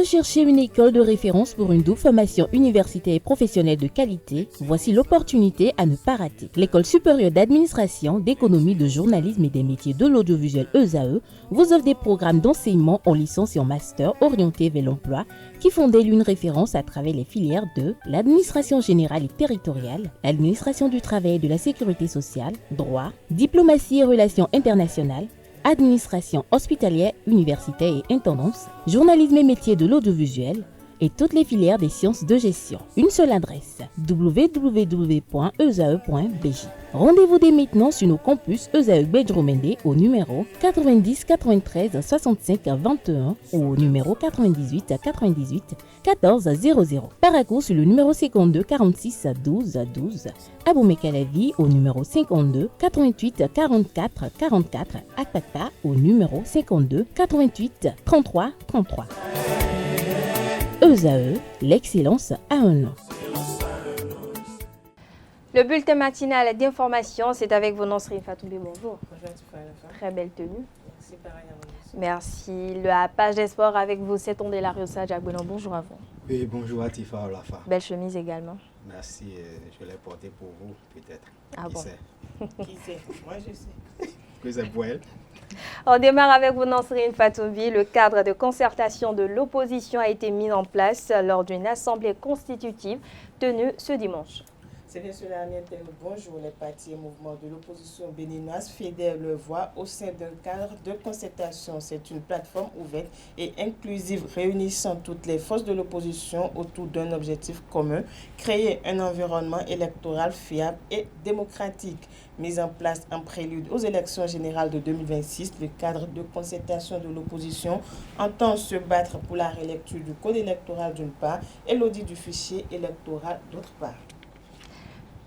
cherchez une école de référence pour une double formation universitaire et professionnelle de qualité? Voici l'opportunité à ne pas rater. L'École supérieure d'administration, d'économie, de journalisme et des métiers de l'audiovisuel ESAE vous offre des programmes d'enseignement en licence et en master orientés vers l'emploi qui font d'elle une référence à travers les filières de l'administration générale et territoriale, l'administration du travail et de la sécurité sociale, droit, diplomatie et relations internationales, administration hospitalière, universitaire et intendance, journalisme et métiers de l'audiovisuel et toutes les filières des sciences de gestion. Une seule adresse, www.esae.bj. Rendez-vous dès maintenant sur nos campus ESAE Bedjromende au numéro 90 93 65 21 ou au numéro 98 98 14 00. Paracourt sur le numéro 52 46 12 12. Aboumé-Calavi au numéro 52 88 44 44. Akpaka au numéro 52 88 33 33. ESAE, l'excellence à un nom. Le bulletin matinal d'information, c'est avec vous, Nosrine Fatoumbi. Bonjour. Bonjour, très belle tenue. Merci, pareil à vous. Merci. La page des sports avec vous, c'est Ondé Lariosa Diagboulan. Bonjour à vous. Oui, bonjour à Tifa Olafa. Belle chemise également. Merci, je l'ai portée pour vous, peut-être. Ah Qui bon? sait? Qui sait? Moi, je sais. Que c'est pour elle. On démarre avec vous, Nosrine Fatoumbi. Le cadre de concertation de l'opposition a été mis en place lors d'une assemblée constitutive tenue ce dimanche. C'est bien cela, Nientelle. Bonjour, les partis et mouvements de l'opposition béninoise fédèrent leur voix au sein d'un cadre de concertation. C'est une plateforme ouverte et inclusive réunissant toutes les forces de l'opposition autour d'un objectif commun, créer un environnement électoral fiable et démocratique. Mis en place en prélude aux élections générales de 2026, le cadre de concertation de l'opposition entend se battre pour la relecture du code électoral d'une part et l'audit du fichier électoral d'autre part.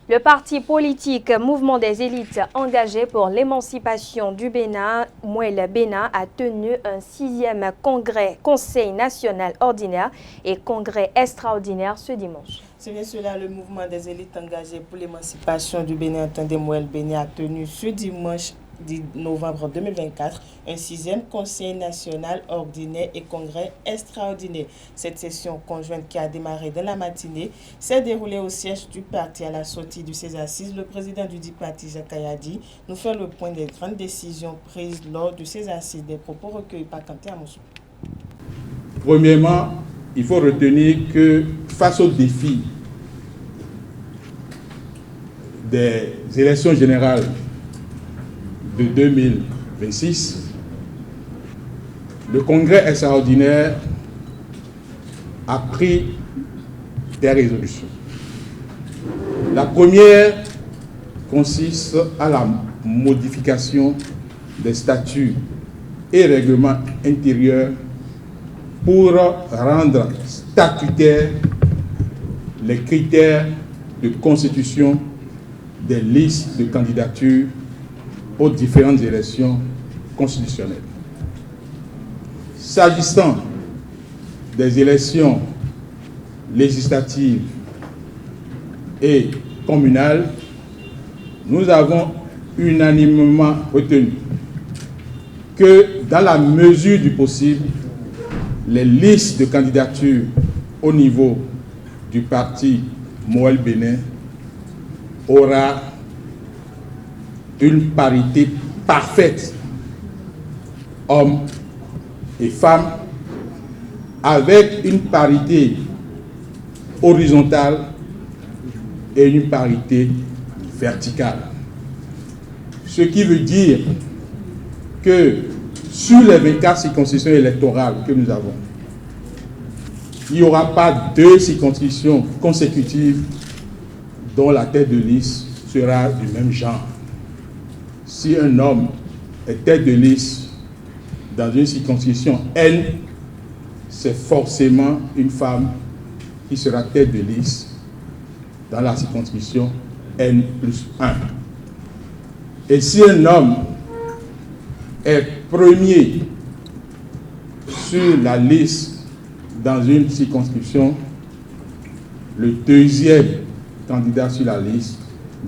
Le parti politique Mouvement des élites engagé pour l'émancipation du Bénin, Mouel Bénin, a tenu un 6e congrès Conseil national ordinaire et congrès extraordinaire ce dimanche. C'est bien cela, le mouvement des élites engagées pour l'émancipation du Bénin, entendez Mouel Bénin, a tenu ce dimanche 10 novembre 2024 un 6e Conseil national ordinaire et congrès extraordinaire. Cette session conjointe qui a démarré dans la matinée s'est déroulée au siège du parti à la sortie de ces assises. Le président du dit parti, Jacques Ayadi, nous fait le point des grandes décisions prises lors de ces assises, des propos recueillis par Kanté Amoussou. Premièrement, il faut retenir que face aux défis des élections générales de 2026, le congrès extraordinaire a pris des résolutions. La première consiste à la modification des statuts et règlements intérieurs pour rendre statutaires les critères de constitution des listes de candidature aux différentes élections constitutionnelles. S'agissant des élections législatives et communales, nous avons unanimement retenu que dans la mesure du possible, les listes de candidature au niveau du parti Mouel Bénin aura une parité parfaite, hommes et femmes, avec une parité horizontale et une parité verticale. Ce qui veut dire que sur les 24 circonscriptions électorales que nous avons, il n'y aura pas 2 circonscriptions consécutives dont la tête de liste sera du même genre. Si un homme est tête de liste dans une circonscription N, c'est forcément une femme qui sera tête de liste dans la circonscription N+1. Et si un homme est premier sur la liste dans une circonscription, le deuxième candidat sur la liste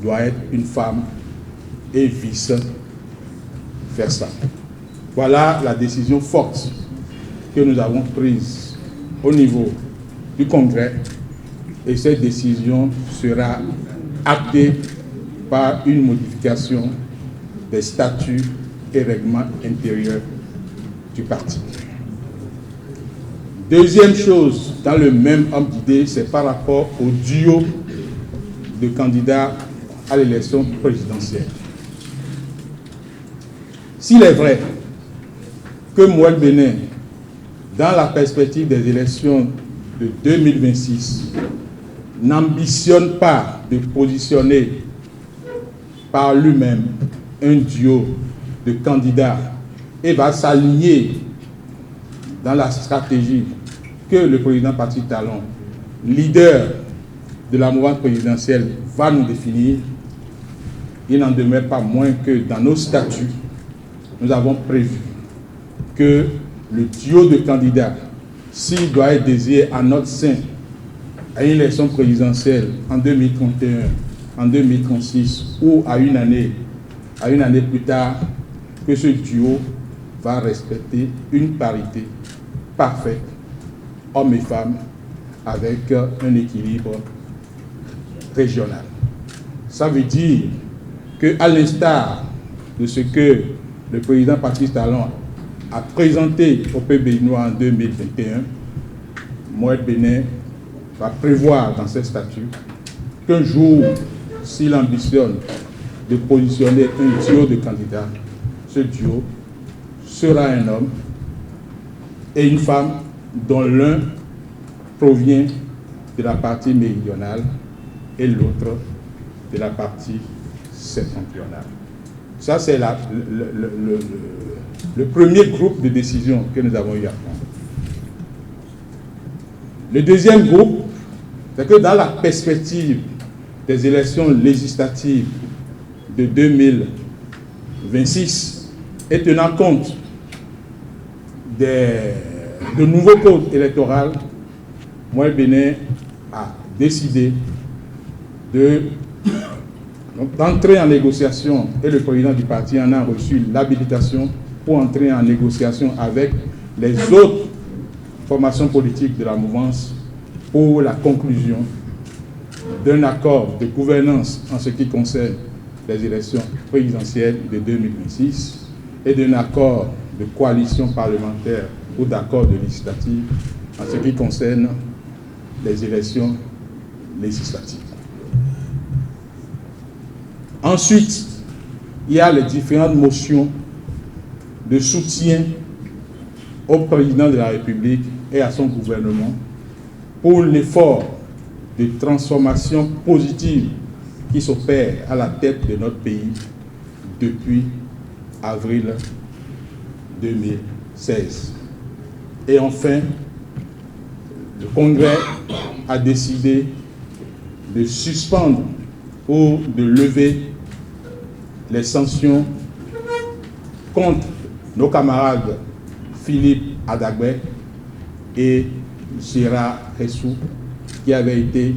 doit être une femme et vice-versa. Voilà la décision forte que nous avons prise au niveau du Congrès et cette décision sera actée par une modification des statuts et règlements intérieurs du parti. Deuxième chose, dans le même ordre d'idée, c'est par rapport au duo de candidats à l'élection présidentielle. S'il est vrai que Moued Bénin, dans la perspective des élections de 2026, n'ambitionne pas de positionner par lui-même un duo de candidats et va s'aligner dans la stratégie que le président Patrice Talon, leader de la mouvance présidentielle, va nous définir, il n'en demeure pas moins que dans nos statuts, nous avons prévu que le duo de candidats, s'il doit être désigné à notre sein à une élection présidentielle en 2031, en 2036 ou à une année plus tard, que ce duo va respecter une parité parfaite, hommes et femmes, avec un équilibre régional. Ça veut dire qu'à l'instar de ce que le président Patrice Talon a présenté au peuple béninois en 2021, Moued Bénin va prévoir dans ses statuts qu'un jour, s'il ambitionne de positionner un duo de candidats, ce duo sera un homme et une femme dont l'un provient de la partie méridionale et l'autre de la partie septentrionale. Ça, c'est le premier groupe de décisions que nous avons eu à prendre. Le deuxième groupe, c'est que dans la perspective des élections législatives de 2026, et tenant compte de nouveaux codes électoraux, Moued Bénin a décidé d'entrer en négociation, et le président du parti en a reçu l'habilitation pour entrer en négociation avec les autres formations politiques de la mouvance pour la conclusion d'un accord de gouvernance en ce qui concerne les élections présidentielles de 2026 et d'un accord de coalition parlementaire ou d'accord de législative en ce qui concerne les élections législatives. Ensuite, il y a les différentes motions de soutien au président de la République et à son gouvernement pour l'effort de transformation positive qui s'opère à la tête de notre pays depuis avril 2016. Et enfin, le Congrès a décidé de suspendre ou de lever les sanctions contre nos camarades Philippe Adagbe et Gérard Ressou, qui avaient été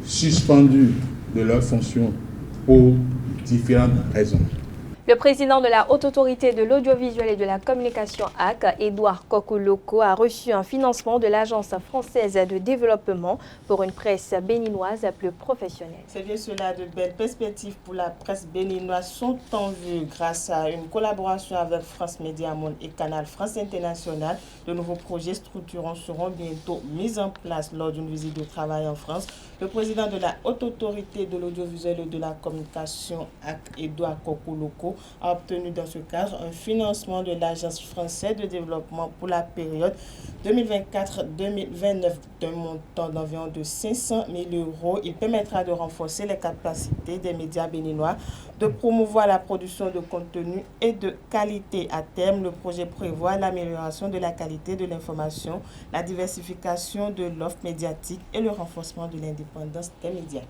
suspendus de leurs fonctions pour différentes raisons. Le président de la Haute Autorité de l'Audiovisuel et de la Communication AC, Edouard Kokoloko, a reçu un financement de l'Agence française de développement pour une presse béninoise plus professionnelle. C'est bien cela, de belles perspectives pour la presse béninoise sont en vue grâce à une collaboration avec France Média Monde et Canal France International. De nouveaux projets structurants seront bientôt mis en place lors d'une visite de travail en France. Le président de la Haute Autorité de l'Audiovisuel et de la Communication AC, Edouard Kokoloko, a obtenu dans ce cadre un financement de l'Agence française de développement pour la période 2024-2029 d'un montant d'environ de 500 000 €. Il permettra de renforcer les capacités des médias béninois, de promouvoir la production de contenu et de qualité. À terme, le projet prévoit l'amélioration de la qualité de l'information, la diversification de l'offre médiatique et le renforcement de l'indépendance des médias.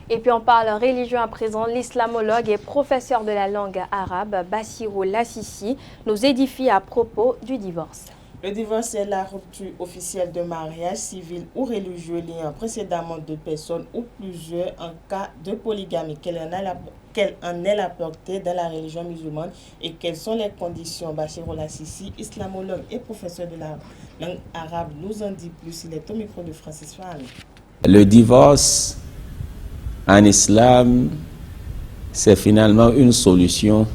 Et puis on parle religion à présent. L'islamologue et professeur de la langue arabe, Bassirou Lassisi, nous édifie à propos du divorce. Le divorce est la rupture officielle d'un mariage civil ou religieux liant précédemment deux personnes ou plusieurs en cas de polygamie. Quelle en est la portée dans la religion musulmane et quelles sont les conditions? Bassirou Lassisi, islamologue et professeur de la langue arabe nous en dit plus. Il est au micro de Francis Fahmy. Le divorce en islam, c'est finalement une solution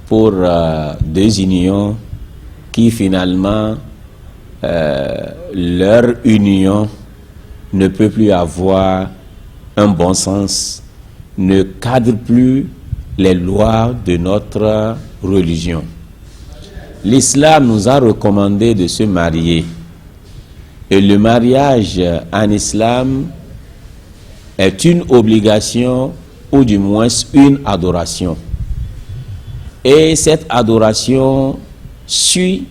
pour deux unions qui finalement, leur union ne peut plus avoir un bon sens, ne cadre plus les lois de notre religion. L'islam nous a recommandé de se marier. Et le mariage en islam est une obligation ou du moins une adoration. Et cette adoration suit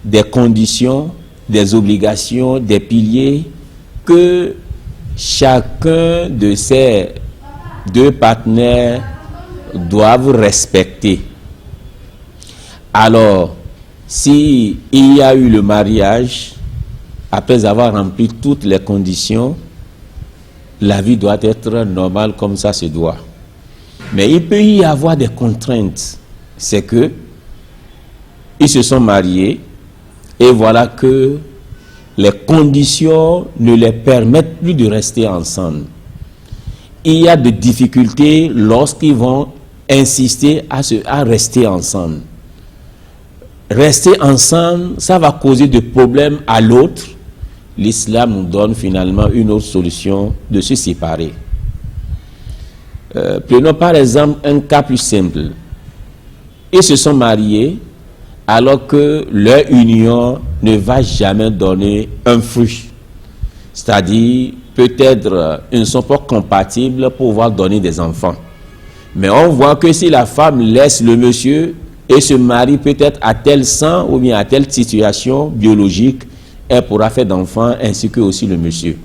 des conditions, des obligations, des piliers que chacun de ces deux partenaires doivent respecter. Alors, s'il y a eu le mariage, après avoir rempli toutes les conditions, la vie doit être normale comme ça se doit. Mais il peut y avoir des contraintes. C'est que ils se sont mariés et voilà que les conditions ne les permettent plus de rester ensemble. Il y a des difficultés lorsqu'ils vont insister à rester ensemble. Rester ensemble, ça va causer des problèmes à l'autre. L'islam nous donne finalement une autre solution de se séparer. Prenons par exemple un cas plus simple. Ils se sont mariés alors que leur union ne va jamais donner un fruit. C'est-à-dire, peut-être, ils ne sont pas compatibles pour pouvoir donner des enfants. Mais on voit que si la femme laisse le monsieur et se marie peut-être à tel sang ou bien à telle situation biologique, elle pourra faire d'enfants ainsi que aussi le monsieur.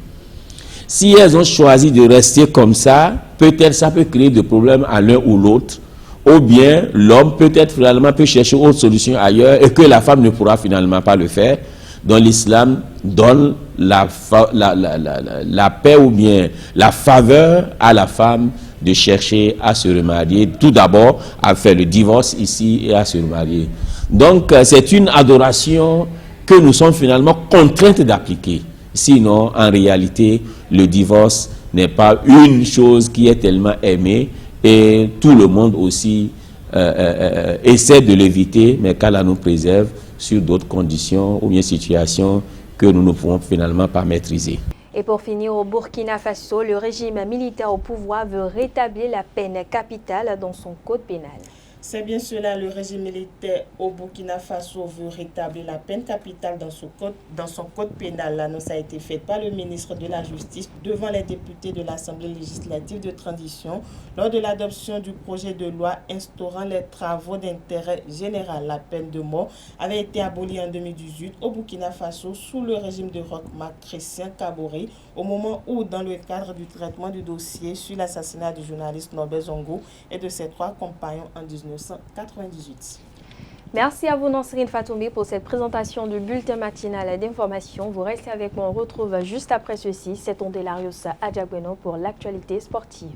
Si elles ont choisi de rester comme ça, peut-être ça peut créer des problèmes à l'un ou l'autre, ou bien l'homme peut-être finalement peut chercher autre solution ailleurs et que la femme ne pourra finalement pas le faire. Donc l'islam donne la paix ou bien la faveur à la femme de chercher à se remarier, tout d'abord à faire le divorce ici et à se remarier. Donc c'est une adoration que nous sommes finalement contraintes d'appliquer. Sinon, en réalité, le divorce n'est pas une chose qui est tellement aimée et tout le monde aussi essaie de l'éviter, mais qu'Allah nous préserve sur d'autres conditions ou bien situations que nous ne pouvons finalement pas maîtriser. Et pour finir, au Burkina Faso, le régime militaire au pouvoir veut rétablir la peine capitale dans son code pénal. C'est bien cela, le régime militaire au Burkina Faso veut rétablir la peine capitale dans son code pénal. L'annonce a été faite par le ministre de la Justice devant les députés de l'Assemblée législative de transition lors de l'adoption du projet de loi instaurant les travaux d'intérêt général. La peine de mort avait été abolie en 2018 au Burkina Faso sous le régime de Roch-Marc Christian Kaboré au moment où, dans le cadre du traitement du dossier sur l'assassinat du journaliste Norbert Zongo et de ses 3 compagnons en 1998. Merci à vous, Nansrine Fatoumbi, pour cette présentation du bulletin matinal d'information. Vous restez avec moi, on retrouve juste après ceci. C'est Ondelarius Adjabweno pour l'actualité sportive.